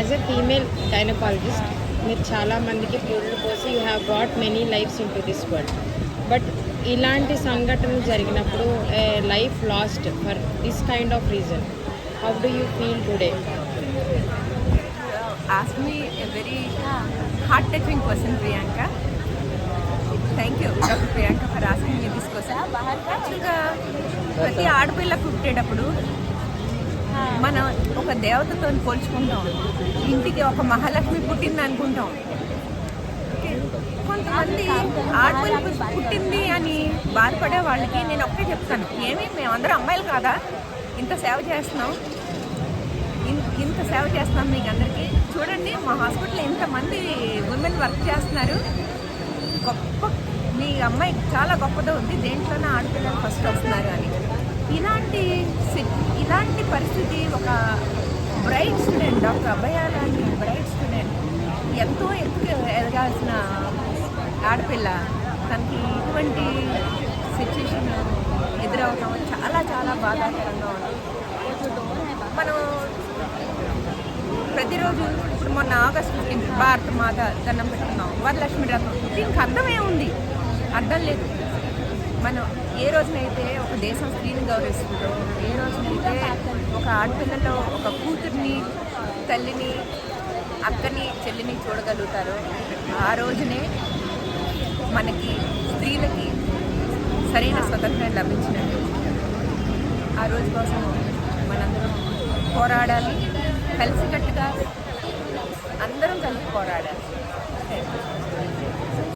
As a female gynaecologist మీరు చాలామందికి పురుడు పోసి you have brought many lifes in to this world. But ఇలాంటి సంఘటనలు జరిగినప్పుడు life last for this kind of reason, how do you feel today? Ask me a very heart-touching question, Priyanka. Thank you, Dr. Priyanka, for asking me this question. యాక్చువల్గా ప్రతి ఆడపిల్ల పుట్టేటప్పుడు మనం ఒక దేవతతో పోల్చుకుంటాం. ఇంటికి ఒక మహాలక్ష్మి పుట్టింది అనుకుంటాం. కొంతమంది ఆడపిల్ల పుట్టింది అని బాధపడే వాళ్ళకి నేను ఒక్కటే చెప్తాను, మేమందరం అమ్మాయిలు కాదా, ఇంత సేవ చేస్తున్నాం మీకు అందరికీ. చూడండి, మా హాస్పిటల్లో ఇంతమంది ఉమెన్ వర్క్ చేస్తున్నారు. గొప్ప, మీ అమ్మాయి చాలా గొప్పదో ఉంది, దేంట్లోనే ఆడపిల్లలు ఫస్ట్ వస్తున్నారు అని. ఇలాంటి పరిస్థితి ఒక బ్రైట్ స్టూడెంట్, డాక్టర్ అభయ లాంటి బ్రైట్ స్టూడెంట్, ఎంతో ఎత్తుకు ఎదగాల్సిన ఆడపిల్ల, తనకి ఇటువంటి సిచ్యుయేషన్ ఎదురవడం చాలా చాలా బాధాకరంగా ఉంది. మనం ప్రతిరోజు ఇప్పుడు మొన్న ఆగస్టు 15 భారత మాత దండం పెట్టుకున్నాం, వరలక్ష్మి రథం. దీనికి అర్థమే ఉంది? అర్థం లేదు. మనం ఏ రోజునైతే ఒక దేశం స్త్రీని గౌరవిస్తుందో, ఏ రోజునైతే ఒక ఆడపిల్లలో ఒక కూతుర్ని, తల్లిని, అక్కని, చెల్లిని చూడగలుగుతారో ఆ రోజునే మనకి స్త్రీలకి సరైన స్వతంత్రం లభించినట్టు. ఆ రోజు కోసం మనందరం పోరాడాలి, కలిసికట్టుగా అందరం కలిసి పోరాడాలి.